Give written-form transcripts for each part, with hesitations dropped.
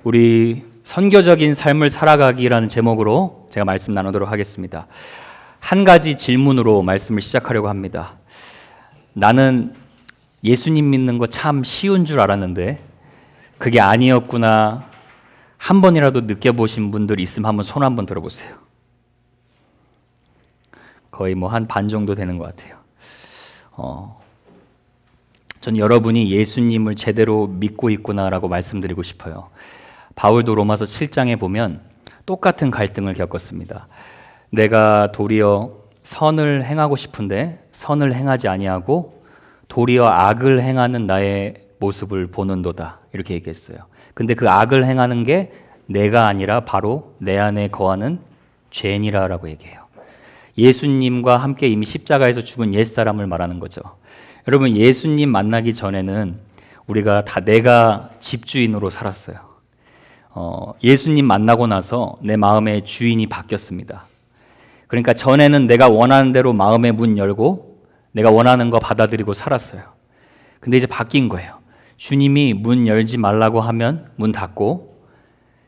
우리 선교적인 삶을 살아가기라는 제목으로 제가 말씀 나누도록 하겠습니다. 한 가지 질문으로 말씀을 시작하려고 합니다. 나는 예수님 믿는 거 참 쉬운 줄 알았는데 그게 아니었구나. 한 번이라도 느껴보신 분들 있으면 한번 손 한번 들어보세요. 거의 뭐 한 반 정도 되는 것 같아요. 전 여러분이 예수님을 제대로 믿고 있구나라고 말씀드리고 싶어요. 바울도 로마서 7장에 보면 똑같은 갈등을 겪었습니다. 내가 도리어 선을 행하고 싶은데 선을 행하지 아니하고 도리어 악을 행하는 나의 모습을 보는도다, 이렇게 얘기했어요. 근데 그 악을 행하는 게 내가 아니라 바로 내 안에 거하는 죄니라라고 얘기해요. 예수님과 함께 이미 십자가에서 죽은 옛사람을 말하는 거죠. 여러분, 예수님 만나기 전에는 우리가 다 내가 집주인으로 살았어요. 예수님 만나고 나서 내 마음의 주인이 바뀌었습니다. 그러니까 전에는 내가 원하는 대로 마음의 문 열고 내가 원하는 거 받아들이고 살았어요. 근데 이제 바뀐 거예요. 주님이 문 열지 말라고 하면 문 닫고,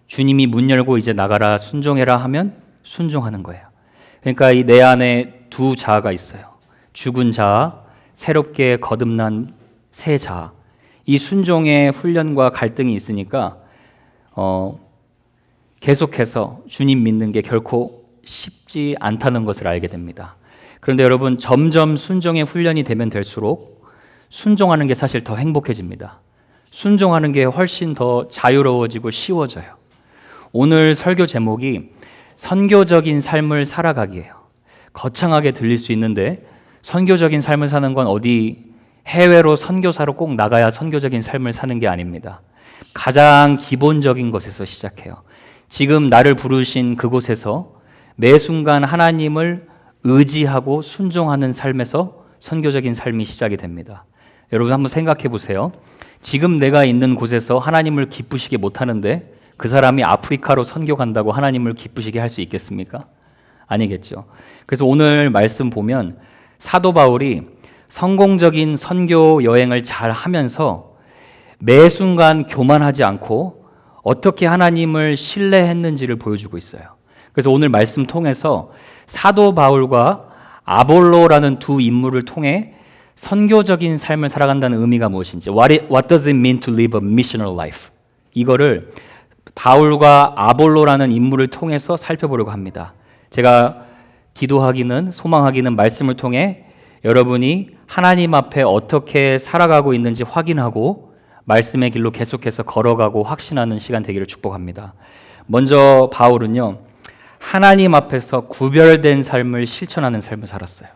주님이 문 열고 이제 나가라, 순종해라 하면 순종하는 거예요. 그러니까 이 내 안에 두 자아가 있어요. 죽은 자아, 새롭게 거듭난 새 자아. 이 순종의 훈련과 갈등이 있으니까 계속해서 주님 믿는 게 결코 쉽지 않다는 것을 알게 됩니다. 그런데 여러분, 점점 순종의 훈련이 되면 될수록 순종하는 게 사실 더 행복해집니다. 순종하는 게 훨씬 더 자유로워지고 쉬워져요. 오늘 설교 제목이 선교적인 삶을 살아가기예요. 거창하게 들릴 수 있는데 선교적인 삶을 사는 건 어디 해외로 선교사로 꼭 나가야 선교적인 삶을 사는 게 아닙니다. 가장 기본적인 것에서 시작해요. 지금 나를 부르신 그곳에서 매 순간 하나님을 의지하고 순종하는 삶에서 선교적인 삶이 시작이 됩니다. 여러분 한번 생각해 보세요. 지금 내가 있는 곳에서 하나님을 기쁘시게 못하는데 그 사람이 아프리카로 선교 간다고 하나님을 기쁘시게 할 수 있겠습니까? 아니겠죠. 그래서 오늘 말씀 보면 사도 바울이 성공적인 선교 여행을 잘 하면서 매 순간 교만하지 않고 어떻게 하나님을 신뢰했는지를 보여주고 있어요. 그래서 오늘 말씀 통해서 사도 바울과 아볼로라는 두 인물을 통해 선교적인 삶을 살아간다는 의미가 무엇인지, What does it mean to live a missional life? 이거를 바울과 아볼로라는 인물을 통해서 살펴보려고 합니다. 제가 기도하기는, 소망하기는 말씀을 통해 여러분이 하나님 앞에 어떻게 살아가고 있는지 확인하고 말씀의 길로 계속해서 걸어가고 확신하는 시간 되기를 축복합니다. 먼저 바울은요, 하나님 앞에서 구별된 삶을 실천하는 삶을 살았어요.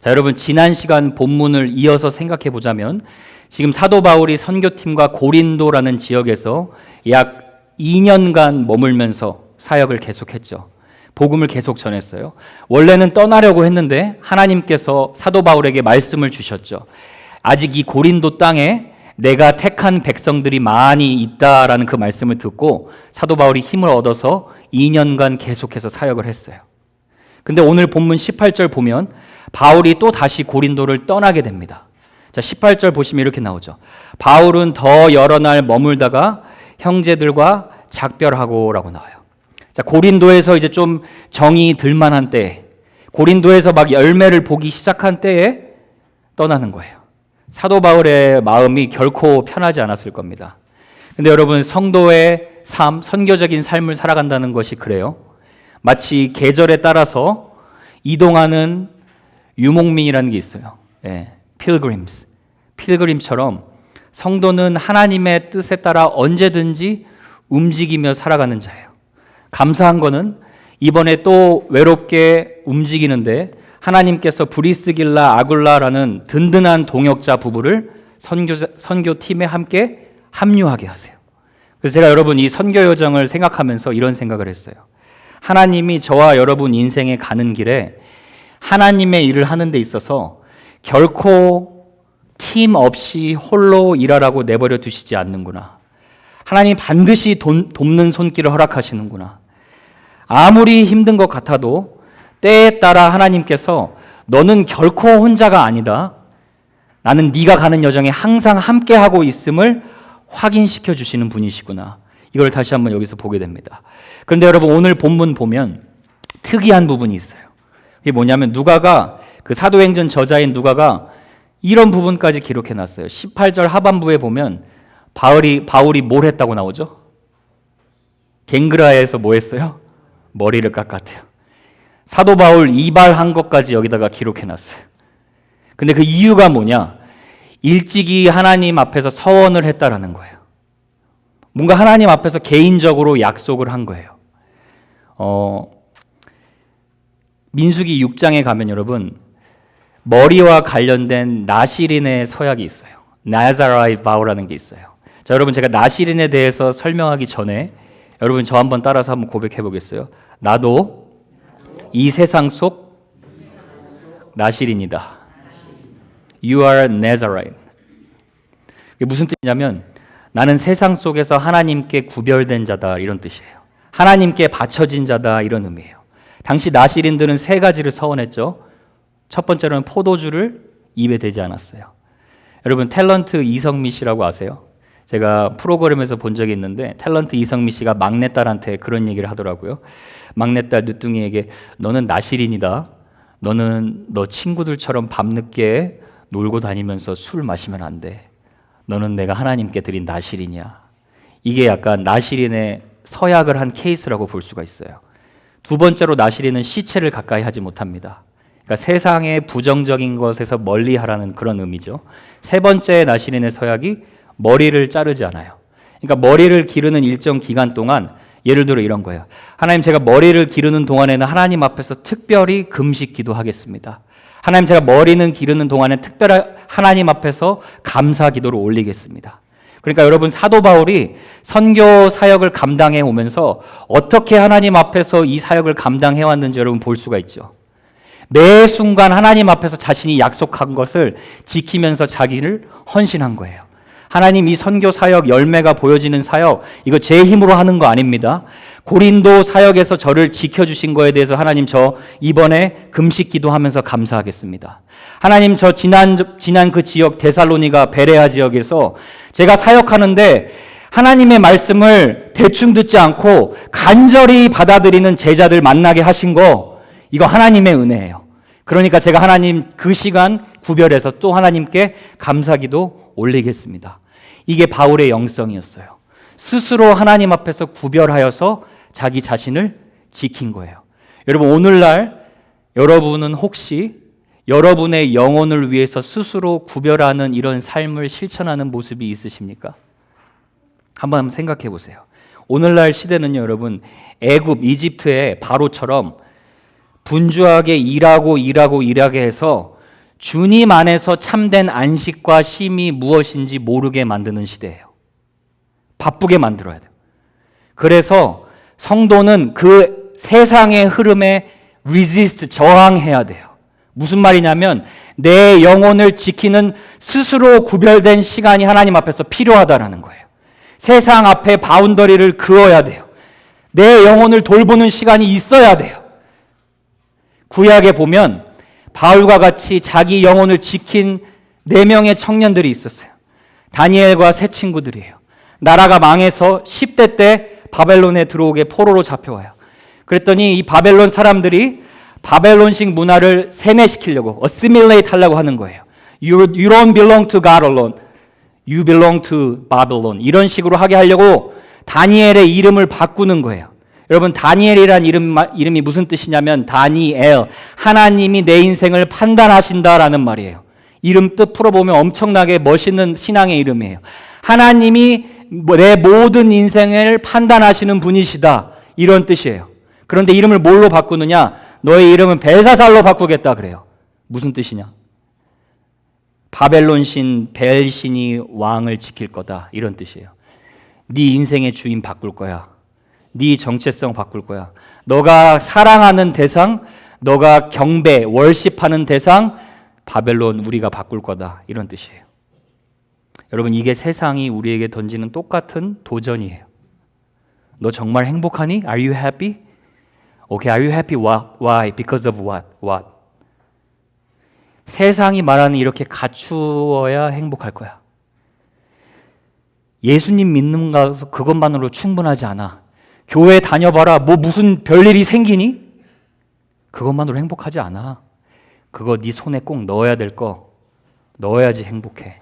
자, 여러분, 지난 시간 본문을 이어서 생각해 보자면 지금 사도 바울이 선교팀과 고린도라는 지역에서 약 2년간 머물면서 사역을 계속했죠. 복음을 계속 전했어요. 원래는 떠나려고 했는데 하나님께서 사도 바울에게 말씀을 주셨죠. 아직 이 고린도 땅에 내가 택한 백성들이 많이 있다라는 그 말씀을 듣고 사도 바울이 힘을 얻어서 2년간 계속해서 사역을 했어요. 근데 오늘 본문 18절 보면 바울이 또 다시 고린도를 떠나게 됩니다. 자, 18절 보시면 이렇게 나오죠. 바울은 더 여러 날 머물다가 형제들과 작별하고라고 나와요. 자, 고린도에서 이제 좀 정이 들만한 때에, 고린도에서 막 열매를 보기 시작한 때에 떠나는 거예요. 사도 바울의 마음이 결코 편하지 않았을 겁니다. 근데 여러분, 성도의 삶, 선교적인 삶을 살아간다는 것이 그래요. 마치 계절에 따라서 이동하는 유목민이라는 게 있어요. pilgrims. 필그림처럼 성도는 하나님의 뜻에 따라 언제든지 움직이며 살아가는 자예요. 감사한 거는 이번에 또 외롭게 움직이는데 하나님께서 브리스길라 아굴라라는 든든한 동역자 부부를 선교팀에 함께 합류하게 하세요. 그래서 제가 여러분 이 선교 여정을 생각하면서 이런 생각을 했어요. 하나님이 저와 여러분 인생에 가는 길에 하나님의 일을 하는 데 있어서 결코 팀 없이 홀로 일하라고 내버려 두시지 않는구나. 하나님 반드시 돕는 손길을 허락하시는구나. 아무리 힘든 것 같아도 때에 따라 하나님께서 너는 결코 혼자가 아니다. 나는 네가 가는 여정에 항상 함께하고 있음을 확인시켜 주시는 분이시구나. 이걸 다시 한번 여기서 보게 됩니다. 그런데 여러분 오늘 본문 보면 특이한 부분이 있어요. 그게 뭐냐면 누가가 그 사도행전 저자인 누가가 이런 부분까지 기록해 놨어요. 18절 하반부에 보면 바울이 뭘 했다고 나오죠? 갱그라에서 뭐 했어요? 머리를 깎았대요. 사도 바울 이발한 것까지 여기다가 기록해 놨어요. 근데 그 이유가 뭐냐? 일찍이 하나님 앞에서 서원을 했다라는 거예요. 뭔가 하나님 앞에서 개인적으로 약속을 한 거예요. 민수기 6장에 가면 여러분 머리와 관련된 나시린의 서약이 있어요. 나자라이 바우라는 게 있어요. 자, 여러분 제가 나시린에 대해서 설명하기 전에 여러분 저 한번 따라서 한번 고백해 보겠어요. 나도 이 세상 속 나시린이다. You are Nazarene. 이게 무슨 뜻이냐면 나는 세상 속에서 하나님께 구별된 자다 이런 뜻이에요. 하나님께 바쳐진 자다 이런 의미예요. 당시 나시린들은 세 가지를 서원했죠. 첫 번째로는 포도주를 입에 대지 않았어요. 여러분 탤런트 이성미 씨라고 아세요? 제가 프로그램에서 본 적이 있는데 탤런트 이성미 씨가 막내딸한테 그런 얘기를 하더라고요. 막내딸 늦둥이에게 너는 나시린이다. 너는 너 친구들처럼 밤늦게 놀고 다니면서 술 마시면 안 돼. 너는 내가 하나님께 드린 나시린이야. 이게 약간 나시린의 서약을 한 케이스라고 볼 수가 있어요. 두 번째로 나시린은 시체를 가까이 하지 못합니다. 그러니까 세상의 부정적인 것에서 멀리하라는 그런 의미죠. 세 번째 나시린의 서약이 머리를 자르지 않아요. 그러니까 머리를 기르는 일정 기간 동안 예를 들어 이런 거예요. 하나님 제가 머리를 기르는 동안에는 하나님 앞에서 특별히 금식 기도하겠습니다. 하나님 제가 머리는 기르는 동안에 특별히 하나님 앞에서 감사 기도를 올리겠습니다. 그러니까 여러분 사도 바울이 선교 사역을 감당해 오면서 어떻게 하나님 앞에서 이 사역을 감당해 왔는지 여러분 볼 수가 있죠. 매 순간 하나님 앞에서 자신이 약속한 것을 지키면서 자기를 헌신한 거예요. 하나님 이 선교 사역 열매가 보여지는 사역 이거 제 힘으로 하는 거 아닙니다. 고린도 사역에서 저를 지켜주신 거에 대해서 하나님 저 이번에 금식 기도하면서 감사하겠습니다. 하나님 저 지난 그 지역 데살로니가 베레아 지역에서 제가 사역하는데 하나님의 말씀을 대충 듣지 않고 간절히 받아들이는 제자들 만나게 하신 거 이거 하나님의 은혜예요. 그러니까 제가 하나님 그 시간 구별해서 또 하나님께 감사기도 올리겠습니다. 이게 바울의 영성이었어요. 스스로 하나님 앞에서 구별하여서 자기 자신을 지킨 거예요. 여러분 오늘날 여러분은 혹시 여러분의 영혼을 위해서 스스로 구별하는 이런 삶을 실천하는 모습이 있으십니까? 한번 생각해 보세요. 오늘날 시대는요, 여러분 애굽, 이집트의 바로처럼 분주하게 일하게 해서 주님 안에서 참된 안식과 쉼이 무엇인지 모르게 만드는 시대예요. 바쁘게 만들어야 돼요. 그래서 성도는 그 세상의 흐름에 resist, 저항해야 돼요. 무슨 말이냐면 내 영혼을 지키는 스스로 구별된 시간이 하나님 앞에서 필요하다라는 거예요. 세상 앞에 바운더리를 그어야 돼요. 내 영혼을 돌보는 시간이 있어야 돼요. 구약에 보면 바울과 같이 자기 영혼을 지킨 4명의 청년들이 있었어요. 다니엘과 세 친구들이에요. 나라가 망해서 10대 때 바벨론에 들어오게 포로로 잡혀와요. 그랬더니 이 바벨론 사람들이 바벨론식 문화를 세뇌시키려고 assimilate 하려고 하는 거예요. You don't belong to God alone. You belong to Babylon. 이런 식으로 하게 하려고 다니엘의 이름을 바꾸는 거예요. 여러분 다니엘이란 이름이 무슨 뜻이냐면 다니엘, 하나님이 내 인생을 판단하신다라는 말이에요. 이름 뜻 풀어보면 엄청나게 멋있는 신앙의 이름이에요. 하나님이 내 모든 인생을 판단하시는 분이시다 이런 뜻이에요. 그런데 이름을 뭘로 바꾸느냐? 너의 이름은 벨사살로 바꾸겠다 그래요. 무슨 뜻이냐? 바벨론 신 벨신이 왕을 지킬 거다 이런 뜻이에요. 네 인생의 주인 바꿀 거야. 네 정체성 바꿀 거야. 너가 사랑하는 대상, 너가 경배, 월십하는 대상 바벨론 우리가 바꿀 거다 이런 뜻이에요. 여러분 이게 세상이 우리에게 던지는 똑같은 도전이에요. 너 정말 행복하니? Are you happy? Okay, are you happy? Why? Because of what? What? 세상이 말하는 이렇게 갖추어야 행복할 거야. 예수님 믿는 거 그것만으로 충분하지 않아. 교회 다녀봐라. 뭐 무슨 별일이 생기니? 그것만으로 행복하지 않아. 그거 네 손에 꼭 넣어야 될 거 넣어야지 행복해.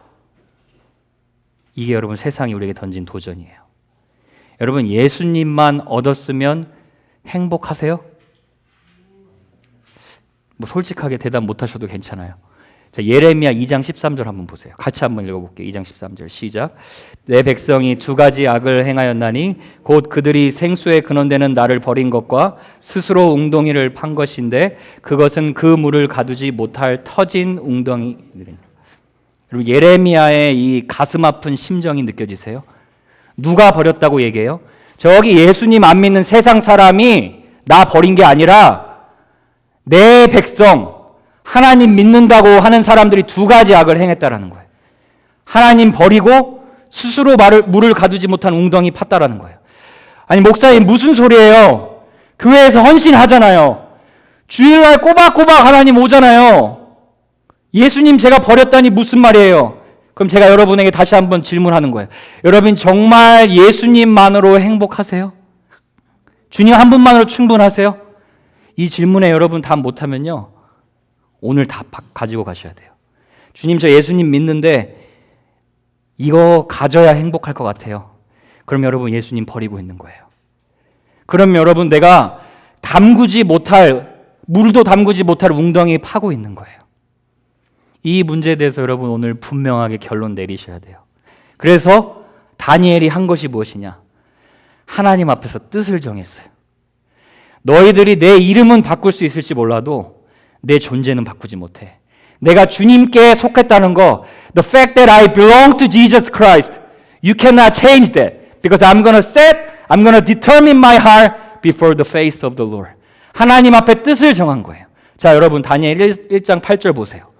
이게 여러분 세상이 우리에게 던진 도전이에요. 여러분 예수님만 얻었으면 행복하세요? 뭐 솔직하게 대답 못 하셔도 괜찮아요. 자, 예레미야 2장 13절 한번 보세요. 같이 한번 읽어볼게요. 2장 13절 시작. 내 백성이 두 가지 악을 행하였나니 곧 그들이 생수에 근원되는 나를 버린 것과 스스로 웅덩이를 판 것인데 그것은 그 물을 가두지 못할 터진 웅덩이. 여러분 예레미야의 이 가슴 아픈 심정이 느껴지세요? 누가 버렸다고 얘기해요? 저기 예수님 안 믿는 세상 사람이 나 버린 게 아니라 내 백성 하나님 믿는다고 하는 사람들이 두 가지 악을 행했다라는 거예요. 하나님 버리고 스스로 물을 가두지 못한 웅덩이 팠다라는 거예요. 아니 목사님 무슨 소리예요? 교회에서 헌신하잖아요. 주일날 꼬박꼬박 하나님 오잖아요. 예수님 제가 버렸다니 무슨 말이에요? 그럼 제가 여러분에게 다시 한번 질문하는 거예요. 여러분 정말 예수님만으로 행복하세요? 주님 한 분만으로 충분하세요? 이 질문에 여러분 답 못하면요 오늘 다 가지고 가셔야 돼요. 주님 저 예수님 믿는데 이거 가져야 행복할 것 같아요. 그럼 여러분 예수님 버리고 있는 거예요. 그럼 여러분 내가 물도 담그지 못할 웅덩이 파고 있는 거예요. 이 문제에 대해서 여러분 오늘 분명하게 결론 내리셔야 돼요. 그래서 다니엘이 한 것이 무엇이냐? 하나님 앞에서 뜻을 정했어요. 너희들이 내 이름은 바꿀 수 있을지 몰라도 내 존재는 바꾸지 못해. 내가 주님께 속했다는 거, the fact that I belong to Jesus Christ, you cannot change that because I'm going to determine my heart before the face of the Lord. 하나님 앞에 뜻을 정한 거예요. 자, 여러분 다니엘 1장 8절 보세요.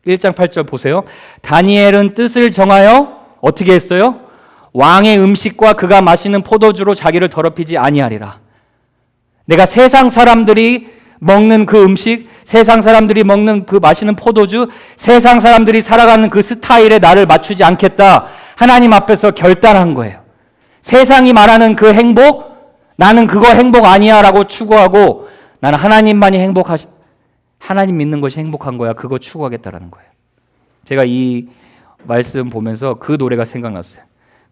1장 8절 보세요. 다니엘은 뜻을 정하여 어떻게 했어요? 왕의 음식과 그가 마시는 포도주로 자기를 더럽히지 아니하리라. 내가 세상 사람들이 먹는 그 음식, 세상 사람들이 먹는 그 마시는 포도주, 세상 사람들이 살아가는 그 스타일에 나를 맞추지 않겠다. 하나님 앞에서 결단한 거예요. 세상이 말하는 그 행복, 나는 그거 행복 아니야 라고 추구하고 나는 하나님 믿는 것이 행복한 거야. 그거 추구하겠다라는 거예요. 제가 이 말씀 보면서 그 노래가 생각났어요.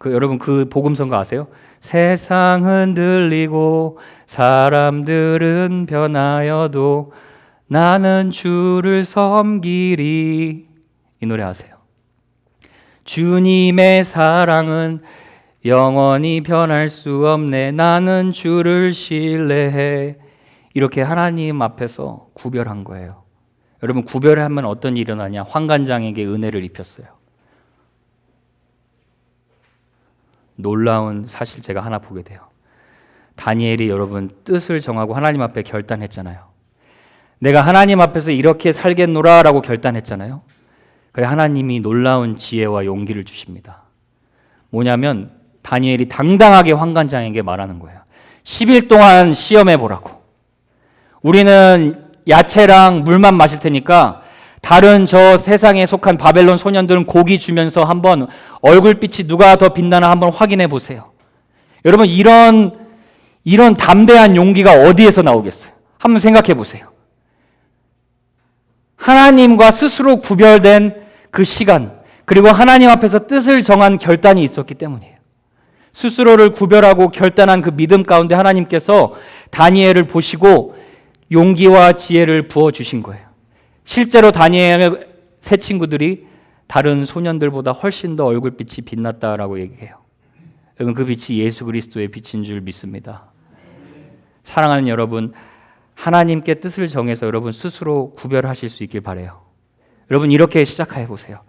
여러분 그 복음성가 아세요? 세상은 들리고 사람들은 변하여도 나는 주를 섬기리. 이 노래 아세요? 주님의 사랑은 영원히 변할 수 없네. 나는 주를 신뢰해. 이렇게 하나님 앞에서 구별한 거예요. 여러분 구별하면 어떤 일이 일어나냐? 환관장에게 은혜를 입혔어요. 놀라운 사실 제가 하나 보게 돼요. 다니엘이 여러분 뜻을 정하고 하나님 앞에 결단했잖아요. 내가 하나님 앞에서 이렇게 살겠노라 라고 결단했잖아요. 그래 하나님이 놀라운 지혜와 용기를 주십니다. 뭐냐면 다니엘이 당당하게 환관장에게 말하는 거예요. 10일 동안 시험해 보라고. 우리는 야채랑 물만 마실 테니까 다른 저 세상에 속한 바벨론 소년들은 고기 주면서 한번 얼굴빛이 누가 더 빛나나 한번 확인해 보세요. 여러분 이런 담대한 용기가 어디에서 나오겠어요? 한번 생각해 보세요. 하나님과 스스로 구별된 그 시간, 그리고 하나님 앞에서 뜻을 정한 결단이 있었기 때문이에요. 스스로를 구별하고 결단한 그 믿음 가운데 하나님께서 다니엘을 보시고 용기와 지혜를 부어주신 거예요. 실제로 다니엘의 세 친구들이 다른 소년들보다 훨씬 더 얼굴빛이 빛났다라고 얘기해요. 여러분 그 빛이 예수 그리스도의 빛인 줄 믿습니다. 사랑하는 여러분, 하나님께 뜻을 정해서 여러분 스스로 구별하실 수 있길 바라요. 여러분 이렇게 시작해 보세요.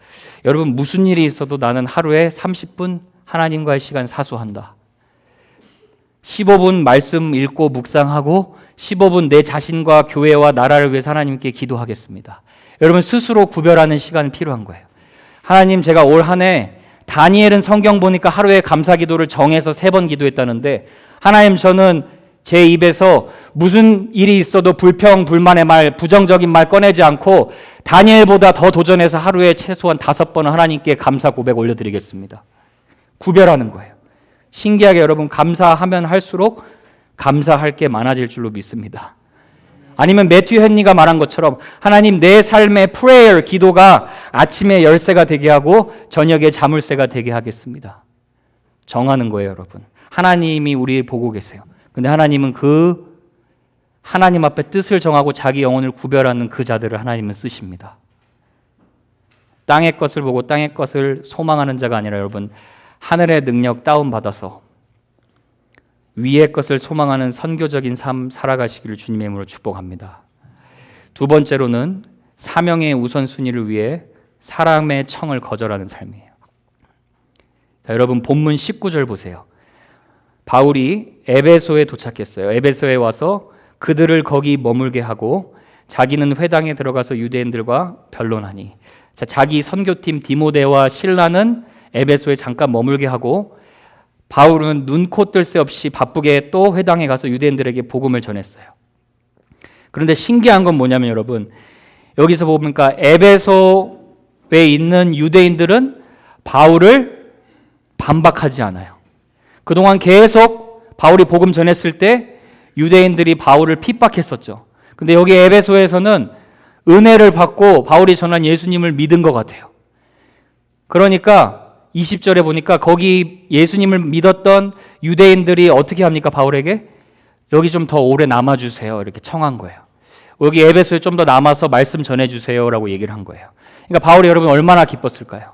여러분 무슨 일이 있어도 나는 하루에 30분 하나님과의 시간 사수한다. 15분 말씀 읽고 묵상하고 15분 내 자신과 교회와 나라를 위해서 하나님께 기도하겠습니다. 여러분 스스로 구별하는 시간이 필요한 거예요. 하나님 제가 올 한 해 다니엘은 성경 보니까 하루에 감사 기도를 정해서 3번 기도했다는데 하나님 저는 제 입에서 무슨 일이 있어도 불평, 불만의 말, 부정적인 말 꺼내지 않고 다니엘보다 더 도전해서 하루에 최소한 5번은 하나님께 감사 고백 올려드리겠습니다. 구별하는 거예요. 신기하게 여러분 감사하면 할수록 감사할 게 많아질 줄로 믿습니다. 아니면 매튜 헨리가 말한 것처럼 하나님 내 삶의 프레이어 기도가 아침에 열쇠가 되게 하고 저녁에 자물쇠가 되게 하겠습니다. 정하는 거예요, 여러분. 하나님이 우리 보고 계세요. 근데 하나님은 그 하나님 앞에 뜻을 정하고 자기 영혼을 구별하는 그 자들을 하나님은 쓰십니다. 땅의 것을 보고 땅의 것을 소망하는 자가 아니라 여러분 하늘의 능력 다운받아서 위의 것을 소망하는 선교적인 삶 살아가시기를 주님의 이름으로 축복합니다. 두 번째로는 사명의 우선순위를 위해 사람의 청을 거절하는 삶이에요. 자, 여러분 본문 19절 보세요. 바울이 에베소에 도착했어요. 에베소에 와서 그들을 거기 머물게 하고 자기는 회당에 들어가서 유대인들과 변론하니, 자, 자기 선교팀 디모데와 실라는 에베소에 잠깐 머물게 하고 바울은 눈코 뜰 새 없이 바쁘게 또 회당에 가서 유대인들에게 복음을 전했어요. 그런데 신기한 건 뭐냐면 여러분, 여기서 보니까 에베소에 있는 유대인들은 바울을 반박하지 않아요. 그동안 계속 바울이 복음 전했을 때 유대인들이 바울을 핍박했었죠. 근데 여기 에베소에서는 은혜를 받고 바울이 전한 예수님을 믿은 것 같아요. 그러니까 20절에 보니까 거기 예수님을 믿었던 유대인들이 어떻게 합니까? 바울에게 여기 좀 더 오래 남아주세요 이렇게 청한 거예요. 여기 에베소에 좀 더 남아서 말씀 전해주세요 라고 얘기를 한 거예요. 그러니까 바울이 여러분 얼마나 기뻤을까요?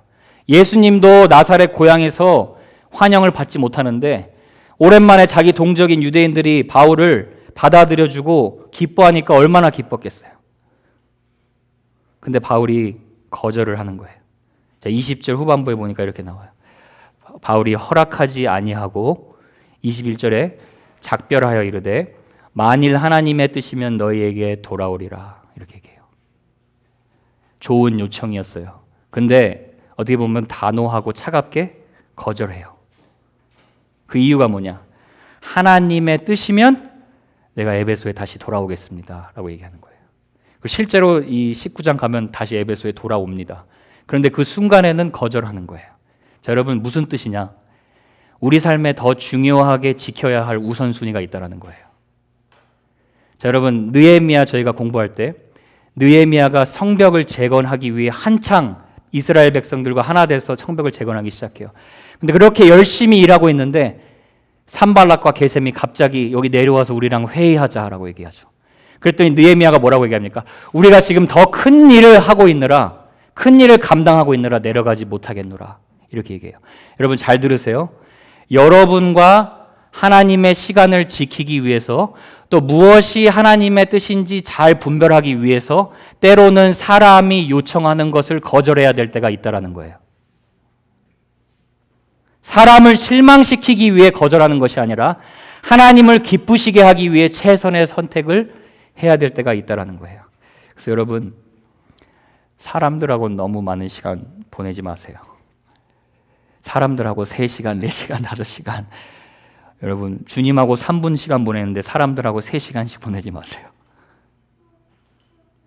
예수님도 나사렛 고향에서 환영을 받지 못하는데 오랜만에 자기 동족인 유대인들이 바울을 받아들여주고 기뻐하니까 얼마나 기뻤겠어요. 근데 바울이 거절을 하는 거예요. 자, 20절 후반부에 보니까 이렇게 나와요. 바울이 허락하지 아니하고 21절에 작별하여 이르되 만일 하나님의 뜻이면 너희에게 돌아오리라 이렇게 얘기해요. 좋은 요청이었어요. 근데 어떻게 보면 단호하고 차갑게 거절해요. 그 이유가 뭐냐? 하나님의 뜻이면 내가 에베소에 다시 돌아오겠습니다 라고 얘기하는 거예요. 실제로 이 19장 가면 다시 에베소에 돌아옵니다. 그런데 그 순간에는 거절하는 거예요. 자, 여러분 무슨 뜻이냐? 우리 삶에 더 중요하게 지켜야 할 우선순위가 있다는 거예요. 자, 여러분 느헤미야 저희가 공부할 때 느헤미야가 성벽을 재건하기 위해 한창 이스라엘 백성들과 하나 돼서 성벽을 재건하기 시작해요. 근데 그렇게 열심히 일하고 있는데 산발락과 게셈이 갑자기 여기 내려와서 우리랑 회의하자라고 얘기하죠. 그랬더니 느헤미야가 뭐라고 얘기합니까? 우리가 지금 더 큰 일을 하고 있느라, 큰 일을 감당하고 있느라 내려가지 못하겠노라 이렇게 얘기해요. 여러분 잘 들으세요. 여러분과 하나님의 시간을 지키기 위해서 또 무엇이 하나님의 뜻인지 잘 분별하기 위해서 때로는 사람이 요청하는 것을 거절해야 될 때가 있다는 거예요. 사람을 실망시키기 위해 거절하는 것이 아니라 하나님을 기쁘시게 하기 위해 최선의 선택을 해야 될 때가 있다는 거예요. 그래서 여러분 사람들하고 너무 많은 시간 보내지 마세요. 사람들하고 3시간, 4시간, 5시간 여러분 주님하고 3분 시간 보내는데 사람들하고 3시간씩 보내지 마세요.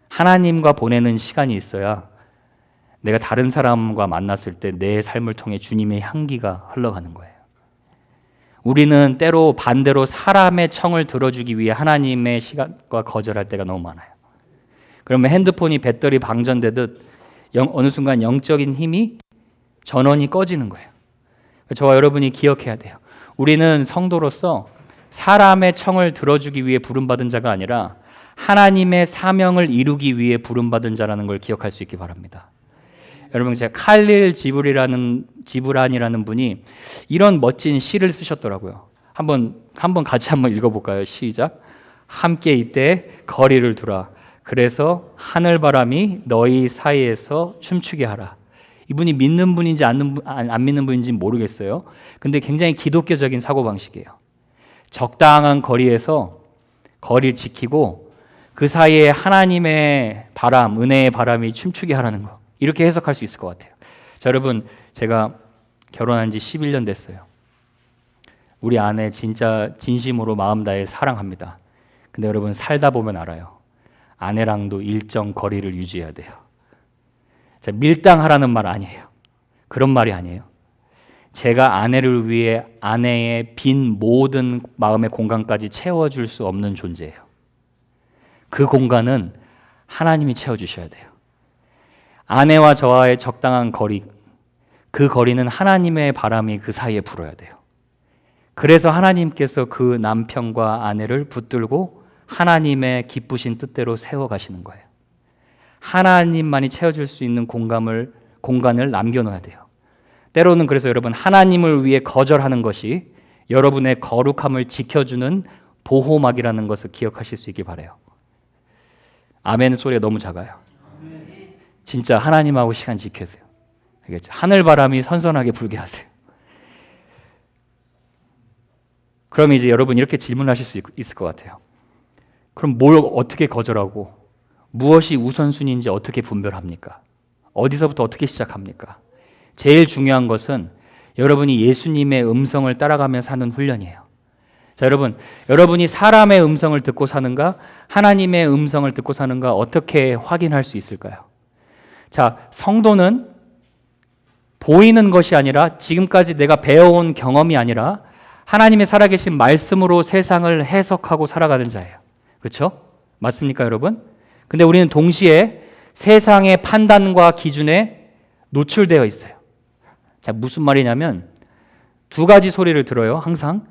하나님과 보내는 시간이 있어야 내가 다른 사람과 만났을 때 내 삶을 통해 주님의 향기가 흘러가는 거예요. 우리는 때로 반대로 사람의 청을 들어주기 위해 하나님의 시간과 거절할 때가 너무 많아요. 그러면 핸드폰이 배터리 방전되듯 어느 순간 영적인 힘이 전원이 꺼지는 거예요. 저와 여러분이 기억해야 돼요. 우리는 성도로서 사람의 청을 들어주기 위해 부름받은 자가 아니라 하나님의 사명을 이루기 위해 부름받은 자라는 걸 기억할 수 있기 바랍니다. 여러분 제가 칼릴 지브란이라는 분이 이런 멋진 시를 쓰셨더라고요. 한번 같이 읽어볼까요? 시작. 함께 이때 거리를 두라. 그래서 하늘바람이 너희 사이에서 춤추게 하라. 이분이 믿는 분인지 안 믿는 분인지 모르겠어요. 근데 굉장히 기독교적인 사고방식이에요. 적당한 거리에서 거리를 지키고 그 사이에 하나님의 바람, 은혜의 바람이 춤추게 하라는 거. 이렇게 해석할 수 있을 것 같아요. 자, 여러분 제가 결혼한 지 11년 됐어요. 우리 아내 진짜 진심으로 마음 다해 사랑합니다. 근데 여러분 살다 보면 알아요. 아내랑도 일정 거리를 유지해야 돼요. 자, 밀당하라는 말 아니에요. 그런 말이 아니에요. 제가 아내를 위해 아내의 빈 모든 마음의 공간까지 채워줄 수 없는 존재예요. 그 공간은 하나님이 채워주셔야 돼요. 아내와 저와의 적당한 거리, 그 거리는 하나님의 바람이 그 사이에 불어야 돼요. 그래서 하나님께서 그 남편과 아내를 붙들고 하나님의 기쁘신 뜻대로 세워가시는 거예요. 하나님만이 채워줄 수 있는 공간을 남겨놓아야 돼요. 때로는 그래서 여러분, 하나님을 위해 거절하는 것이 여러분의 거룩함을 지켜주는 보호막이라는 것을 기억하실 수 있길 바라요. 아멘 소리가 너무 작아요. 진짜 하나님하고 시간 지키세요. 알겠죠? 하늘바람이 선선하게 불게 하세요. 그럼 이제 여러분 이렇게 질문하실 수 있을 것 같아요. 그럼 뭘 어떻게 거절하고 무엇이 우선순위인지 어떻게 분별합니까? 어디서부터 어떻게 시작합니까? 제일 중요한 것은 여러분이 예수님의 음성을 따라가며 사는 훈련이에요. 자, 여러분이 사람의 음성을 듣고 사는가, 하나님의 음성을 듣고 사는가 어떻게 확인할 수 있을까요? 자, 성도는 보이는 것이 아니라 지금까지 내가 배워온 경험이 아니라 하나님의 살아계신 말씀으로 세상을 해석하고 살아가는 자예요. 그렇죠? 맞습니까, 여러분? 근데 우리는 동시에 세상의 판단과 기준에 노출되어 있어요. 자, 무슨 말이냐면 두 가지 소리를 들어요. 항상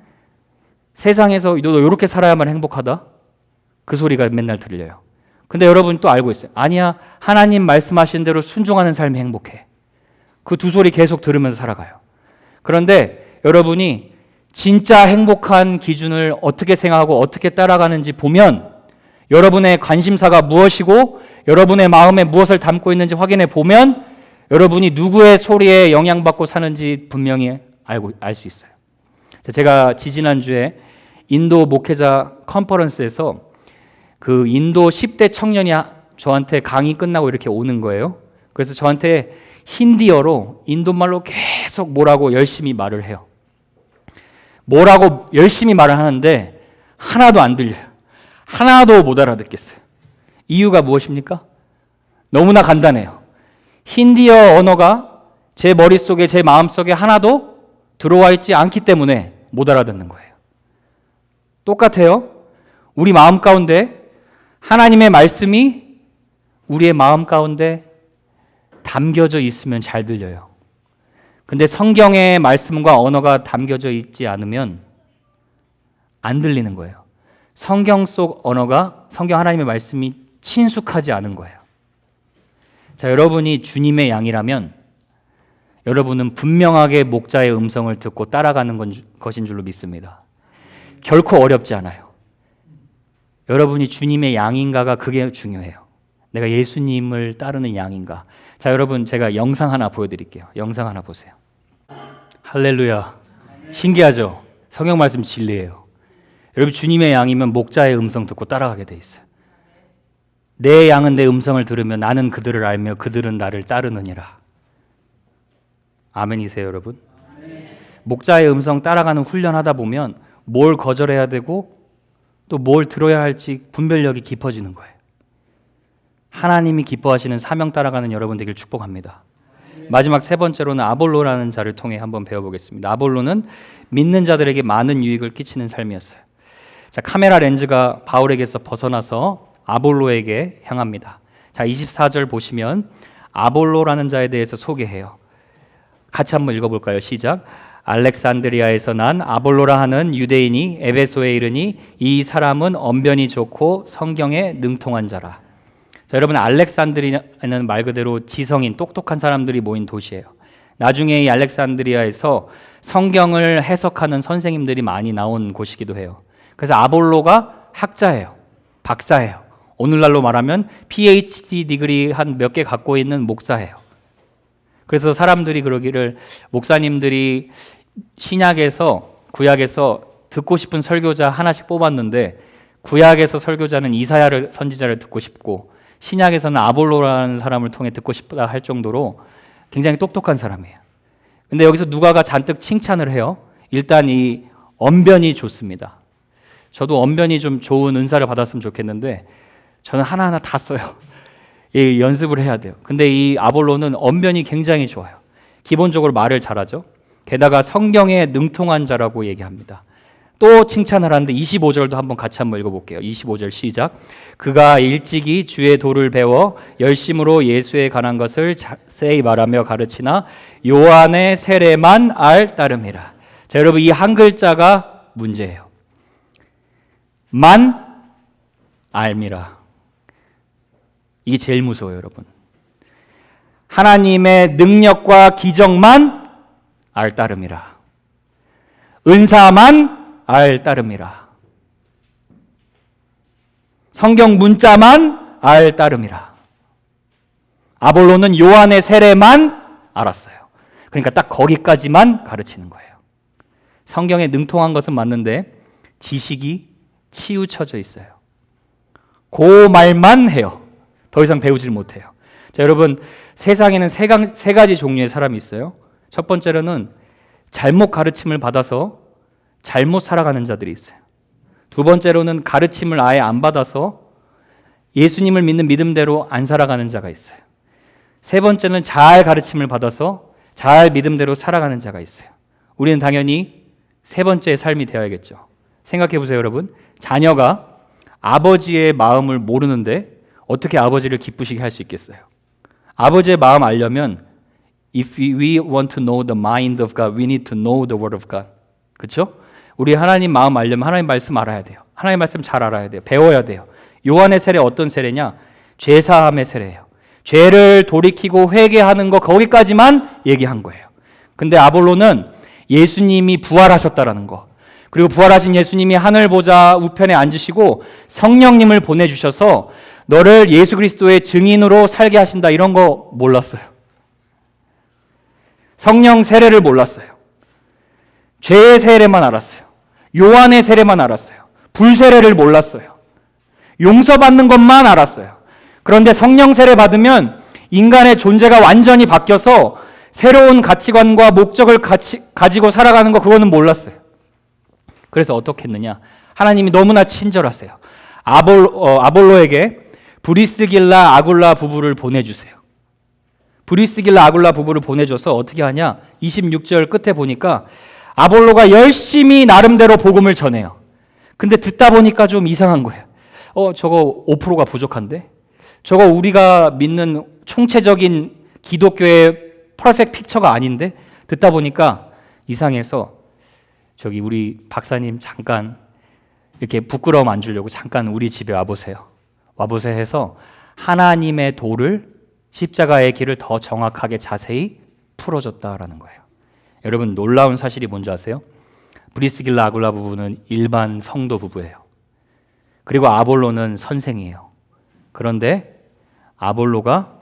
세상에서 너 이렇게 살아야만 행복하다, 그 소리가 맨날 들려요. 근데 여러분 또 알고 있어요. 아니야, 하나님 말씀하신 대로 순종하는 삶이 행복해. 그 두 소리 계속 들으면서 살아가요. 그런데 여러분이 진짜 행복한 기준을 어떻게 생각하고 어떻게 따라가는지 보면, 여러분의 관심사가 무엇이고 여러분의 마음에 무엇을 담고 있는지 확인해 보면 여러분이 누구의 소리에 영향받고 사는지 분명히 알 수 있어요. 제가 지지난주에 인도 목회자 컨퍼런스에서 그 인도 10대 청년이 저한테 강의 끝나고 이렇게 오는 거예요. 그래서 저한테 힌디어로 인도말로 계속 뭐라고 열심히 말을 해요. 뭐라고 열심히 말을 하는데 하나도 안 들려요. 하나도 못 알아듣겠어요. 이유가 무엇입니까? 너무나 간단해요. 힌디어 언어가 제 머릿속에, 제 마음속에 하나도 들어와 있지 않기 때문에 못 알아듣는 거예요. 똑같아요. 우리 마음 가운데 하나님의 말씀이 우리의 마음 가운데 담겨져 있으면 잘 들려요. 근데 성경의 말씀과 언어가 담겨져 있지 않으면 안 들리는 거예요. 성경 속 언어가, 성경 하나님의 말씀이 친숙하지 않은 거예요. 자, 여러분이 주님의 양이라면 여러분은 분명하게 목자의 음성을 듣고 따라가는 것인 줄로 믿습니다. 결코 어렵지 않아요. 여러분이 주님의 양인가가 그게 중요해요. 내가 예수님을 따르는 양인가. 자, 여러분 제가 영상 하나 보여드릴게요. 영상 하나 보세요. 할렐루야. 신기하죠? 성경 말씀 진리예요. 여러분 주님의 양이면 목자의 음성 듣고 따라가게 돼 있어요. 내 양은 내 음성을 들으며 나는 그들을 알며 그들은 나를 따르느니라. 아멘이세요, 여러분? 아멘. 목자의 음성 따라가는 훈련하다 보면 뭘 거절해야 되고 또 뭘 들어야 할지 분별력이 깊어지는 거예요. 하나님이 기뻐하시는 사명 따라가는 여러분 되길 축복합니다. 마지막 세 번째로는 아볼로라는 자를 통해 한번 배워보겠습니다. 아볼로는 믿는 자들에게 많은 유익을 끼치는 삶이었어요. 자, 카메라 렌즈가 바울에게서 벗어나서 아볼로에게 향합니다. 자, 24절 보시면 아볼로라는 자에 대해서 소개해요. 같이 한번 읽어볼까요? 시작. 알렉산드리아에서 난 아볼로라 하는 유대인이 에베소에 이르니 이 사람은 언변이 좋고 성경에 능통한 자라. 자, 여러분 알렉산드리아는 말 그대로 지성인, 똑똑한 사람들이 모인 도시예요. 나중에 이 알렉산드리아에서 성경을 해석하는 선생님들이 많이 나온 곳이기도 해요. 그래서 아볼로가 학자예요. 박사예요. 오늘날로 말하면 PhD 디그리 한 몇 개 갖고 있는 목사예요. 그래서 사람들이 그러기를, 목사님들이 신약에서 구약에서 듣고 싶은 설교자 하나씩 뽑았는데 구약에서 설교자는 이사야를 선지자를 듣고 싶고 신약에서는 아볼로라는 사람을 통해 듣고 싶다 할 정도로 굉장히 똑똑한 사람이에요. 근데 여기서 누가가 잔뜩 칭찬을 해요. 일단 이 언변이 좋습니다. 저도 언변이 좀 좋은 은사를 받았으면 좋겠는데 저는 하나하나 다 써요. 이 연습을 해야 돼요. 근데 이 아볼로는 언변이 굉장히 좋아요. 기본적으로 말을 잘하죠. 게다가 성경에 능통한 자라고 얘기합니다. 또 칭찬을 하는데 25절도 한번 같이 한번 읽어볼게요. 25절 시작. 그가 일찍이 주의 도를 배워 열심으로 예수에 관한 것을 자세히 말하며 가르치나 요한의 세례만 따름이라. 자, 여러분 이 한 글자가 문제예요. 만 알미라. 이게 제일 무서워요, 여러분. 하나님의 능력과 기적만 따름이라. 은사만 따름이라. 성경 문자만 따름이라. 아볼로는 요한의 세례만 알았어요. 그러니까 딱 거기까지만 가르치는 거예요. 성경에 능통한 것은 맞는데 지식이 치우쳐져 있어요. 그 말만 해요. 더 이상 배우질 못해요. 자, 여러분 세상에는 세 가지 종류의 사람이 있어요. 첫 번째로는 잘못 가르침을 받아서 잘못 살아가는 자들이 있어요. 두 번째로는 가르침을 아예 안 받아서 예수님을 믿는 믿음대로 안 살아가는 자가 있어요. 세 번째는 잘 가르침을 받아서 잘 믿음대로 살아가는 자가 있어요. 우리는 당연히 세 번째의 삶이 되어야겠죠. 생각해 보세요, 여러분. 자녀가 아버지의 마음을 모르는데 어떻게 아버지를 기쁘시게 할 수 있겠어요? 아버지의 마음 알려면 If we want to know the mind of God, we need to know the word of God. 그렇죠? 우리 하나님 마음 알려면 하나님 말씀 알아야 돼요. 하나님 말씀 잘 알아야 돼요. 배워야 돼요. 요한의 세례 어떤 세례냐? 죄사함의 세례예요. 죄를 돌이키고 회개하는 거 거기까지만 얘기한 거예요. 근데 아볼로는 예수님이 부활하셨다라는 거, 그리고 부활하신 예수님이 하늘 보좌 우편에 앉으시고 성령님을 보내주셔서 너를 예수 그리스도의 증인으로 살게 하신다, 이런 거 몰랐어요. 성령 세례를 몰랐어요. 죄의 세례만 알았어요. 요한의 세례만 알았어요. 불세례를 몰랐어요. 용서받는 것만 알았어요. 그런데 성령 세례 받으면 인간의 존재가 완전히 바뀌어서 새로운 가치관과 목적을 가지고 살아가는 거, 그거는 몰랐어요. 그래서 어떻게 했느냐? 하나님이 너무나 친절하세요. 아볼로에게 브리스길라 아굴라 부부를 보내주세요. 브리스길라 아굴라 부부를 보내줘서 어떻게 하냐? 26절 끝에 보니까 아볼로가 열심히 나름대로 복음을 전해요. 근데 듣다 보니까 좀 이상한 거예요. 저거 5%가 부족한데? 저거 우리가 믿는 총체적인 기독교의 퍼펙트 픽처가 아닌데? 듣다 보니까 이상해서 저기 우리 박사님 잠깐 이렇게 부끄러움 안 주려고 잠깐 우리 집에 와보세요. 와보세요 해서 하나님의 도를, 십자가의 길을 더 정확하게 자세히 풀어줬다라는 거예요. 여러분 놀라운 사실이 뭔지 아세요? 브리스길라 아굴라 부부는 일반 성도 부부예요. 그리고 아볼로는 선생이에요. 그런데 아볼로가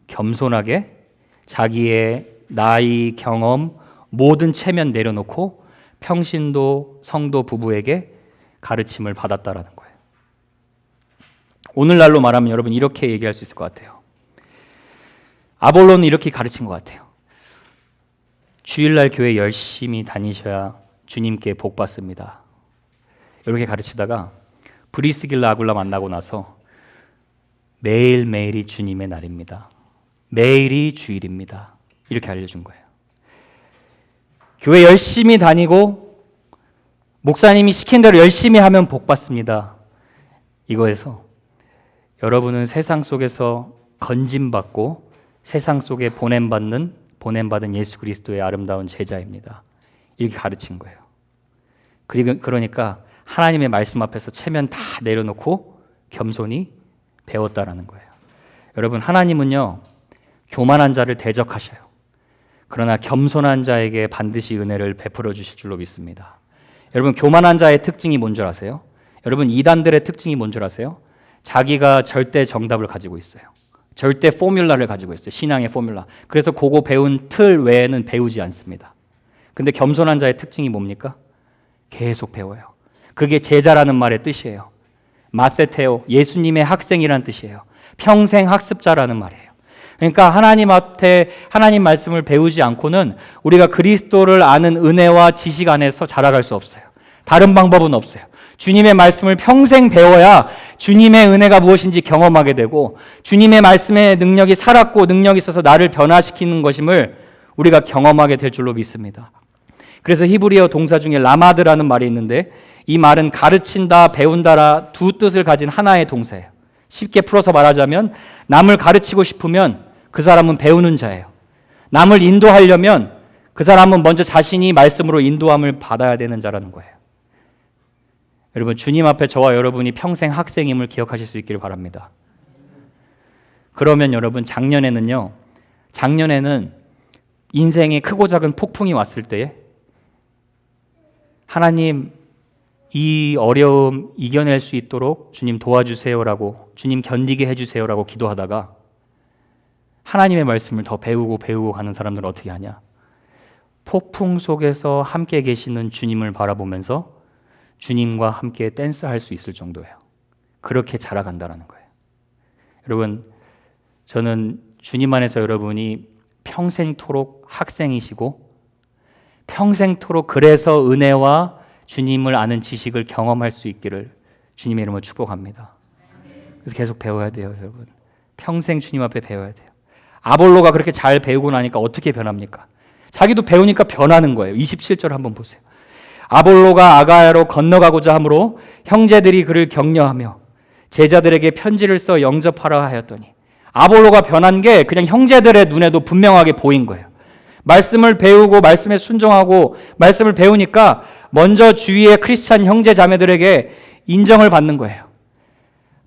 겸손하게 자기의 나이, 경험, 모든 체면 내려놓고 평신도 성도 부부에게 가르침을 받았다라는 거예요. 오늘날로 말하면 여러분 이렇게 얘기할 수 있을 것 같아요. 아볼로는 이렇게 가르친 것 같아요. 주일날 교회 열심히 다니셔야 주님께 복 받습니다. 이렇게 가르치다가 브리스길라 아굴라 만나고 나서 매일매일이 주님의 날입니다. 매일이 주일입니다. 이렇게 알려준 거예요. 교회 열심히 다니고 목사님이 시킨 대로 열심히 하면 복 받습니다. 이거에서 여러분은 세상 속에서 건짐받고 세상 속에 보냄받은 예수 그리스도의 아름다운 제자입니다. 이렇게 가르친 거예요. 그러니까 하나님의 말씀 앞에서 체면 다 내려놓고 겸손히 배웠다라는 거예요. 여러분 하나님은요 교만한 자를 대적하셔요. 그러나 겸손한 자에게 반드시 은혜를 베풀어 주실 줄로 믿습니다. 여러분 교만한 자의 특징이 뭔 줄 아세요? 여러분 이단들의 특징이 뭔 줄 아세요? 자기가 절대 정답을 가지고 있어요. 절대 포뮬라를 가지고 있어요. 신앙의 포뮬라. 그래서 그거 배운 틀 외에는 배우지 않습니다. 근데 겸손한 자의 특징이 뭡니까? 계속 배워요. 그게 제자라는 말의 뜻이에요. 마테테오, 예수님의 학생이란 뜻이에요. 평생 학습자라는 말이에요. 그러니까 하나님 앞에 하나님 말씀을 배우지 않고는 우리가 그리스도를 아는 은혜와 지식 안에서 자라갈 수 없어요. 다른 방법은 없어요. 주님의 말씀을 평생 배워야 주님의 은혜가 무엇인지 경험하게 되고 주님의 말씀의 능력이 살았고 능력이 있어서 나를 변화시키는 것임을 우리가 경험하게 될 줄로 믿습니다. 그래서 히브리어 동사 중에 라마드라는 말이 있는데 이 말은 가르친다, 배운다라 두 뜻을 가진 하나의 동사예요. 쉽게 풀어서 말하자면 남을 가르치고 싶으면 그 사람은 배우는 자예요. 남을 인도하려면 그 사람은 먼저 자신이 말씀으로 인도함을 받아야 되는 자라는 거예요. 여러분, 주님 앞에 저와 여러분이 평생 학생임을 기억하실 수 있기를 바랍니다. 그러면 여러분, 작년에는 인생에 크고 작은 폭풍이 왔을 때에 하나님, 이 어려움 이겨낼 수 있도록 주님 도와주세요라고, 주님 견디게 해주세요라고 기도하다가 하나님의 말씀을 더 배우고 가는 사람들은 어떻게 하냐? 폭풍 속에서 함께 계시는 주님을 바라보면서 주님과 함께 댄스할 수 있을 정도예요. 그렇게 자라간다는 거예요. 여러분, 저는 주님 안에서 여러분이 평생토록 학생이시고 평생토록 그래서 은혜와 주님을 아는 지식을 경험할 수 있기를 주님의 이름으로 축복합니다. 그래서 계속 배워야 돼요, 여러분. 평생 주님 앞에 배워야 돼요. 아볼로가 그렇게 잘 배우고 나니까 어떻게 변합니까? 자기도 배우니까 변하는 거예요. 27절 한번 보세요. 아볼로가 아가야로 건너가고자 하므로 형제들이 그를 격려하며 제자들에게 편지를 써 영접하라 하였더니 아볼로가 변한 게 그냥 형제들의 눈에도 분명하게 보인 거예요. 말씀을 배우고 말씀에 순종하고 말씀을 배우니까 먼저 주위의 크리스찬 형제 자매들에게 인정을 받는 거예요.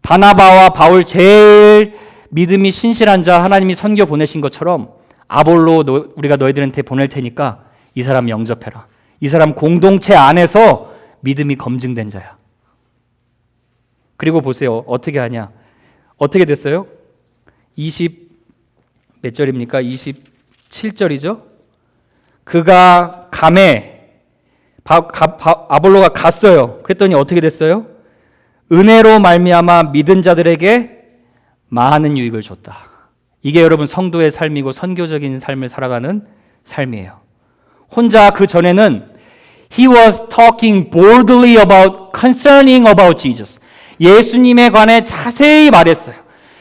바나바와 바울 제일 믿음이 신실한 자 하나님이 선교 보내신 것처럼 아볼로 우리가 너희들한테 보낼 테니까 이 사람 영접해라. 이 사람 공동체 안에서 믿음이 검증된 자야. 그리고 보세요. 어떻게 하냐? 어떻게 됐어요? 몇 절입니까? 27절이죠? 그가 아볼로가 갔어요. 그랬더니 어떻게 됐어요? 은혜로 말미암아 믿은 자들에게 많은 유익을 줬다. 이게 여러분 성도의 삶이고 선교적인 삶을 살아가는 삶이에요. 혼자 그 전에는 he was talking boldly concerning about Jesus. 예수님에 관해 자세히 말했어요.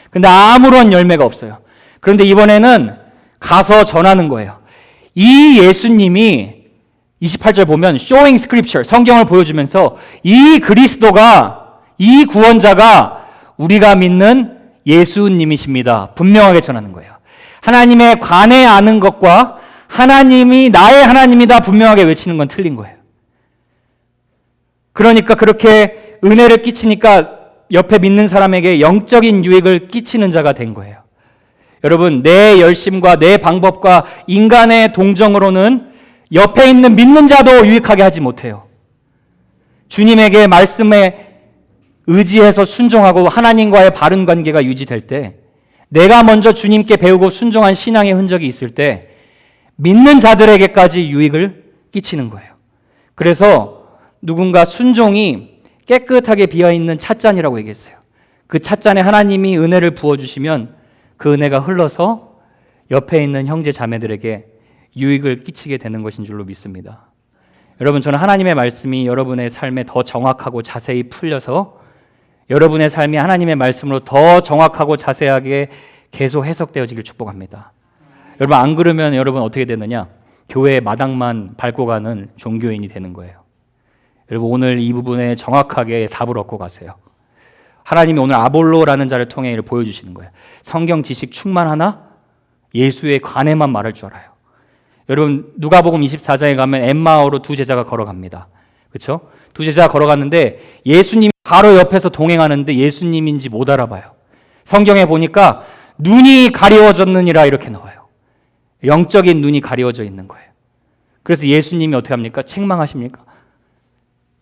근데 아무런 열매가 없어요. 그런데 이번에는 가서 전하는 거예요. 이 예수님이 28절 보면 showing scripture, 성경을 보여주면서 이 그리스도가, 이 구원자가 우리가 믿는 예수님이십니다. 분명하게 전하는 거예요. 하나님에 관해 아는 것과 하나님이 나의 하나님이다 분명하게 외치는 건 틀린 거예요. 그러니까 그렇게 은혜를 끼치니까 옆에 믿는 사람에게 영적인 유익을 끼치는 자가 된 거예요. 여러분, 내 열심과 내 방법과 인간의 동정으로는 옆에 있는 믿는 자도 유익하게 하지 못해요. 주님에게 말씀에 의지해서 순종하고 하나님과의 바른 관계가 유지될 때, 내가 먼저 주님께 배우고 순종한 신앙의 흔적이 있을 때 믿는 자들에게까지 유익을 끼치는 거예요. 그래서 누군가 순종이 깨끗하게 비어있는 찻잔이라고 얘기했어요. 그 찻잔에 하나님이 은혜를 부어주시면 그 은혜가 흘러서 옆에 있는 형제 자매들에게 유익을 끼치게 되는 것인 줄로 믿습니다. 여러분, 저는 하나님의 말씀이 여러분의 삶에 더 정확하고 자세히 풀려서 여러분의 삶이 하나님의 말씀으로 더 정확하고 자세하게 계속 해석되어지길 축복합니다. 여러분, 안 그러면 여러분 어떻게 되느냐? 교회의 마당만 밟고 가는 종교인이 되는 거예요. 여러분, 오늘 이 부분에 정확하게 답을 얻고 가세요. 하나님이 오늘 아볼로라는 자를 통해 이를 보여주시는 거예요. 성경 지식 충만하나 예수에 관해만 말할 줄 알아요. 여러분, 누가복음 24장에 가면 엠마오로 두 제자가 걸어갑니다. 그렇죠? 두 제자가 걸어갔는데 예수님이 바로 옆에서 동행하는데 예수님인지 못 알아봐요. 성경에 보니까 눈이 가리워졌느니라 이렇게 나와요. 영적인 눈이 가리워져 있는 거예요. 그래서 예수님이 어떻게 합니까? 책망하십니까?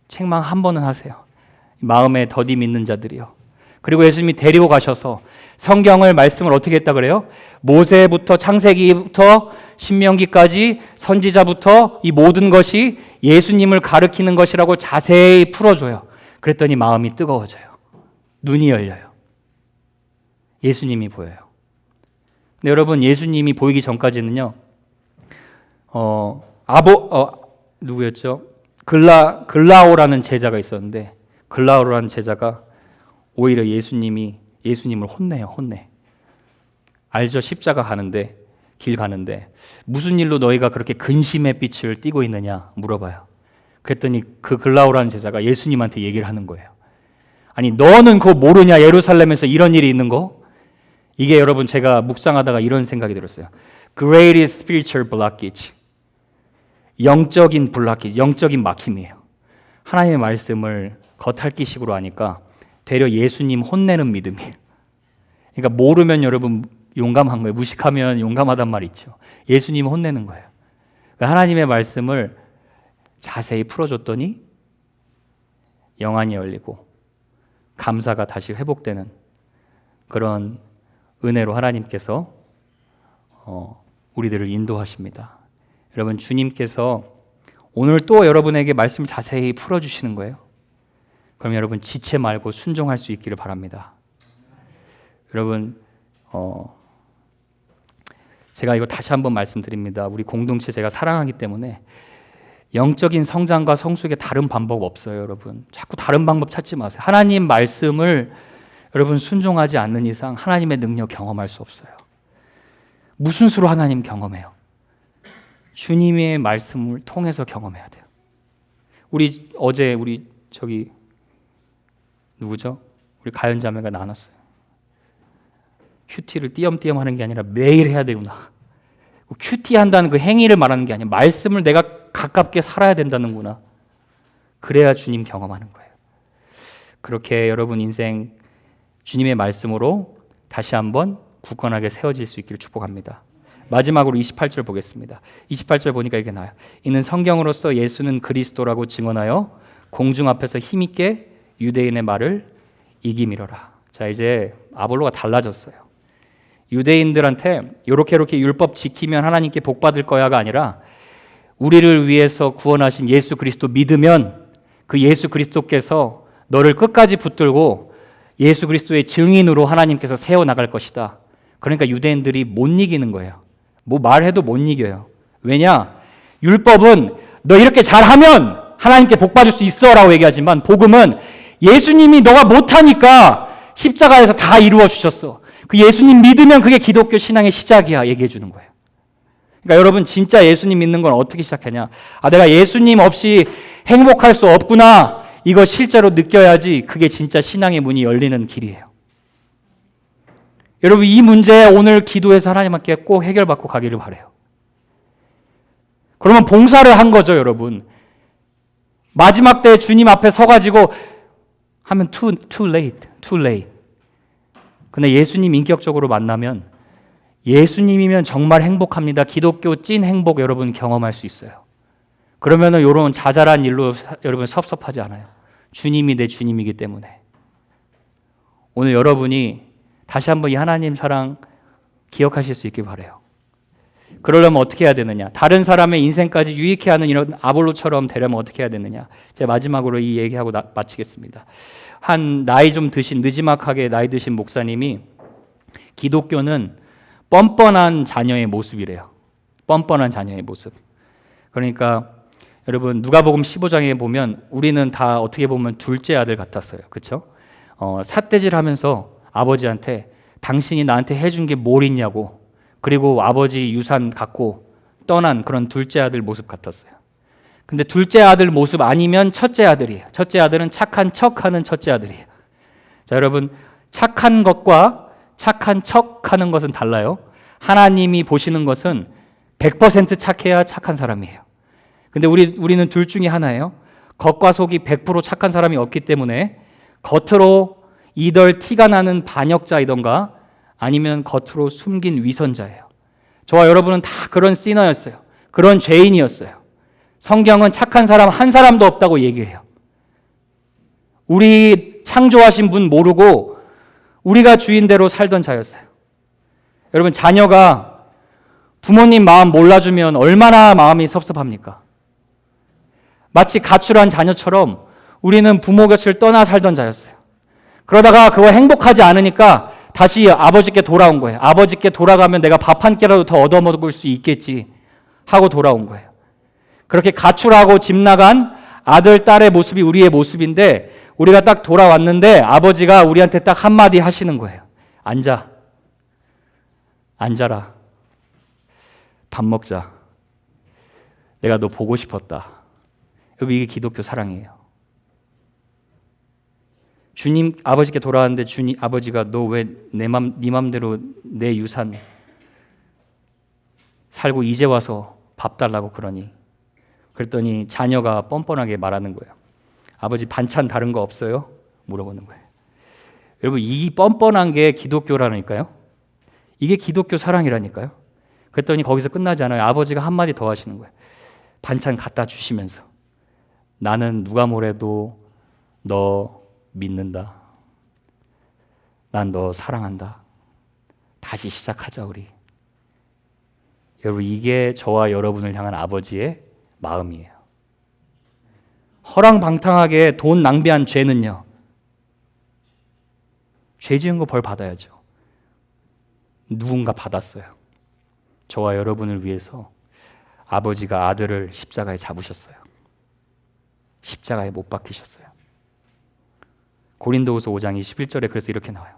책망 한 번은 하세요. 마음에 더디 믿는 자들이요. 그리고 예수님이 데리고 가셔서 성경을 말씀을 어떻게 했다 그래요? 모세부터 창세기부터 신명기까지 선지자부터 이 모든 것이 예수님을 가리키는 것이라고 자세히 풀어줘요. 그랬더니 마음이 뜨거워져요. 눈이 열려요. 예수님이 보여요. 근데 여러분, 예수님이 보이기 전까지는요, 누구였죠? 글라오라는 제자가 있었는데, 글라오라는 제자가 오히려 예수님을 혼내요. 알죠? 십자가 가는데 길 가는데 무슨 일로 너희가 그렇게 근심의 빛을 띠고 있느냐 물어봐요. 그랬더니 그 글라우라는 제자가 예수님한테 얘기를 하는 거예요. 아니 너는 그거 모르냐? 예루살렘에서 이런 일이 있는 거? 이게 여러분 제가 묵상하다가 이런 생각이 들었어요. Greatest spiritual blockage. 영적인 블락기, 영적인 막힘이에요. 하나님의 말씀을 겉핥기식으로 하니까 되려 예수님 혼내는 믿음이에요. 그러니까 모르면 여러분 용감한 거예요. 무식하면 용감하단 말이 있죠. 예수님 혼내는 거예요. 그러니까 하나님의 말씀을 자세히 풀어줬더니 영안이 열리고 감사가 다시 회복되는 그런 은혜로 하나님께서 우리들을 인도하십니다. 여러분 주님께서 오늘 또 여러분에게 말씀을 자세히 풀어주시는 거예요. 그럼 여러분 지체 말고 순종할 수 있기를 바랍니다. 여러분 제가 이거 다시 한번 말씀드립니다. 우리 공동체 제가 사랑하기 때문에 영적인 성장과 성숙의 다른 방법 없어요. 여러분 자꾸 다른 방법 찾지 마세요. 하나님 말씀을 여러분 순종하지 않는 이상 하나님의 능력 경험할 수 없어요. 무슨 수로 하나님 경험해요? 주님의 말씀을 통해서 경험해야 돼요. 우리 어제 우리 저기 누구죠? 우리 가연 자매가 나눴어요. 큐티를 띄엄띄엄 하는 게 아니라 매일 해야 되구나. 큐티 한다는 그 행위를 말하는 게 아니라 말씀을 내가 가깝게 살아야 된다는구나. 그래야 주님 경험하는 거예요. 그렇게 여러분 인생 주님의 말씀으로 다시 한번 굳건하게 세워질 수 있기를 축복합니다. 마지막으로 28절 보겠습니다. 28절 보니까 이게 나와요. 이는 성경으로서 예수는 그리스도라고 증언하여 공중 앞에서 힘있게 유대인의 말을 이기미러라. 자, 이제 아볼로가 달라졌어요. 유대인들한테 이렇게 율법 지키면 하나님께 복 받을 거야가 아니라 우리를 위해서 구원하신 예수 그리스도 믿으면 그 예수 그리스도께서 너를 끝까지 붙들고 예수 그리스도의 증인으로 하나님께서 세워나갈 것이다. 그러니까 유대인들이 못 이기는 거예요. 뭐 말해도 못 이겨요. 왜냐? 율법은 너 이렇게 잘하면 하나님께 복 받을 수 있어 라고 얘기하지만 복음은 예수님이 너가 못하니까 십자가에서 다 이루어 주셨어. 그 예수님 믿으면 그게 기독교 신앙의 시작이야 얘기해 주는 거예요. 그러니까 여러분 진짜 예수님 믿는 건 어떻게 시작하냐? 아, 내가 예수님 없이 행복할 수 없구나. 이거 실제로 느껴야지 그게 진짜 신앙의 문이 열리는 길이에요. 여러분 이 문제 오늘 기도해서 하나님께 꼭 해결받고 가기를 바라요. 그러면 봉사를 한 거죠, 여러분. 마지막 때 주님 앞에 서가지고 하면 too late. 근데 예수님 인격적으로 만나면 예수님이면 정말 행복합니다. 기독교 찐 행복 여러분 경험할 수 있어요. 그러면은 이런 자잘한 일로 여러분 섭섭하지 않아요. 주님이 내 주님이기 때문에. 오늘 여러분이 다시 한번 이 하나님 사랑 기억하실 수 있길 바라요. 그러려면 어떻게 해야 되느냐? 다른 사람의 인생까지 유익해 하는 이런 아볼로처럼 되려면 어떻게 해야 되느냐? 제가 마지막으로 이 얘기하고 마치겠습니다. 한 나이 좀 드신 느지막하게 나이 드신 목사님이 기독교는 뻔뻔한 자녀의 모습이래요. 뻔뻔한 자녀의 모습. 그러니까 여러분 누가복음 15장에 보면 우리는 다 어떻게 보면 둘째 아들 같았어요. 그렇죠? 삿대질하면서 아버지한테 당신이 나한테 해준 게 뭘 있냐고, 그리고 아버지 유산 갖고 떠난 그런 둘째 아들 모습 같았어요. 근데 둘째 아들 모습 아니면 첫째 아들이에요. 첫째 아들은 착한 척하는 첫째 아들이에요. 자, 여러분 착한 것과 착한 척하는 것은 달라요. 하나님이 보시는 것은 100% 착해야 착한 사람이에요. 근데 우리는 둘 중에 하나예요. 겉과 속이 100% 착한 사람이 없기 때문에 겉으로 이덜 티가 나는 반역자이던가 아니면 겉으로 숨긴 위선자예요. 저와 여러분은 다 그런 시너였어요. 그런 죄인이었어요. 성경은 착한 사람 한 사람도 없다고 얘기해요. 우리 창조하신 분 모르고 우리가 주인대로 살던 자였어요. 여러분 자녀가 부모님 마음 몰라주면 얼마나 마음이 섭섭합니까? 마치 가출한 자녀처럼 우리는 부모 곁을 떠나 살던 자였어요. 그러다가 그거 행복하지 않으니까 다시 아버지께 돌아온 거예요. 아버지께 돌아가면 내가 밥 한 끼라도 더 얻어먹을 수 있겠지 하고 돌아온 거예요. 그렇게 가출하고 집 나간 아들, 딸의 모습이 우리의 모습인데 우리가 딱 돌아왔는데 아버지가 우리한테 딱 한마디 하시는 거예요. 앉아라. 밥 먹자. 내가 너 보고 싶었다. 여러분, 이게 기독교 사랑이에요. 주님 아버지께 돌아왔는데 주님 아버지가 너 왜 네 맘대로 내 유산 살고 이제 와서 밥 달라고 그러니? 그랬더니 자녀가 뻔뻔하게 말하는 거예요. 아버지 반찬 다른 거 없어요? 물어보는 거예요. 여러분, 이 뻔뻔한 게 기독교라니까요. 이게 기독교 사랑이라니까요. 그랬더니 거기서 끝나지 않아요. 아버지가 한마디 더 하시는 거예요. 반찬 갖다 주시면서 나는 누가 뭐래도 너 믿는다. 난 너 사랑한다. 다시 시작하자 우리. 여러분, 이게 저와 여러분을 향한 아버지의 마음이에요. 허랑방탕하게 돈 낭비한 죄는요, 죄 지은 거 벌 받아야죠. 누군가 받았어요. 저와 여러분을 위해서 아버지가 아들을 십자가에 잡으셨어요. 십자가에 못 박히셨어요. 고린도후서 5장 21절에 그래서 이렇게 나와요.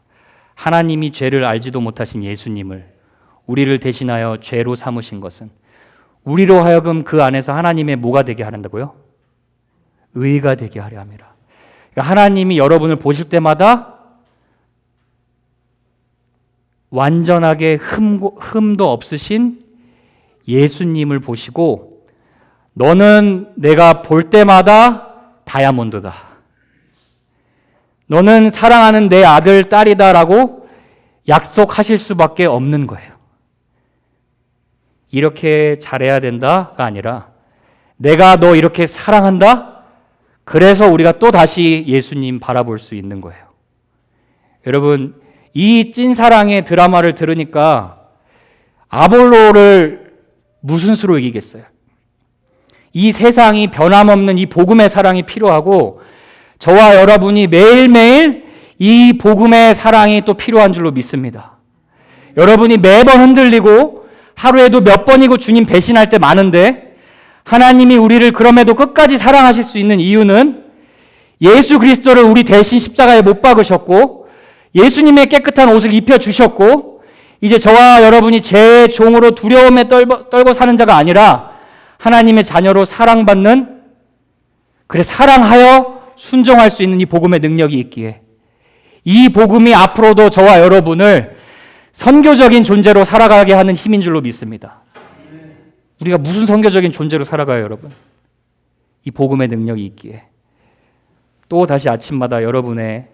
하나님이 죄를 알지도 못하신 예수님을 우리를 대신하여 죄로 삼으신 것은 우리로 하여금 그 안에서 하나님의 뭐가 되게 하는다고요? 의가 되게 하려 함이라. 그러니까 하나님이 여러분을 보실 때마다 완전하게 흠도 없으신 예수님을 보시고 너는 내가 볼 때마다 다이아몬드다. 너는 사랑하는 내 아들, 딸이다라고 약속하실 수밖에 없는 거예요. 이렇게 잘해야 된다가 아니라 내가 너 이렇게 사랑한다? 그래서 우리가 또 다시 예수님 바라볼 수 있는 거예요. 여러분, 이 찐사랑의 드라마를 들으니까 아볼로를 무슨 수로 이기겠어요? 이 세상이 변함없는 이 복음의 사랑이 필요하고 저와 여러분이 매일매일 이 복음의 사랑이 또 필요한 줄로 믿습니다. 여러분이 매번 흔들리고 하루에도 몇 번이고 주님 배신할 때 많은데 하나님이 우리를 그럼에도 끝까지 사랑하실 수 있는 이유는 예수 그리스도를 우리 대신 십자가에 못 박으셨고 예수님의 깨끗한 옷을 입혀주셨고 이제 저와 여러분이 제 종으로 두려움에 떨고 사는 자가 아니라 하나님의 자녀로 사랑받는, 그래 사랑하여 순종할 수 있는 이 복음의 능력이 있기에 이 복음이 앞으로도 저와 여러분을 선교적인 존재로 살아가게 하는 힘인 줄로 믿습니다. 우리가 무슨 선교적인 존재로 살아가요, 여러분? 이 복음의 능력이 있기에 또 다시 아침마다 여러분의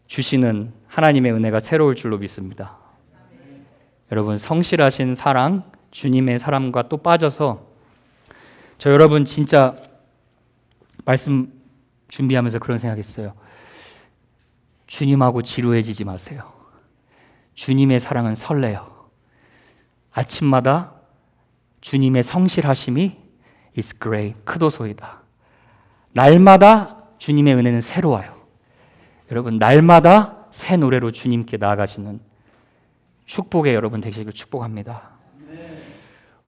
주시는 하나님의 은혜가 새로울 줄로 믿습니다. 여러분, 성실하신 사랑, 주님의 사랑과 또 빠져서 저 여러분 진짜 말씀 준비하면서 그런 생각했어요. 주님하고 지루해지지 마세요. 주님의 사랑은 설레요. 아침마다 주님의 성실하심이 is great, 크도소이다. 날마다 주님의 은혜는 새로워요. 여러분, 날마다 새 노래로 주님께 나아가시는 축복의 여러분 되시길 축복합니다.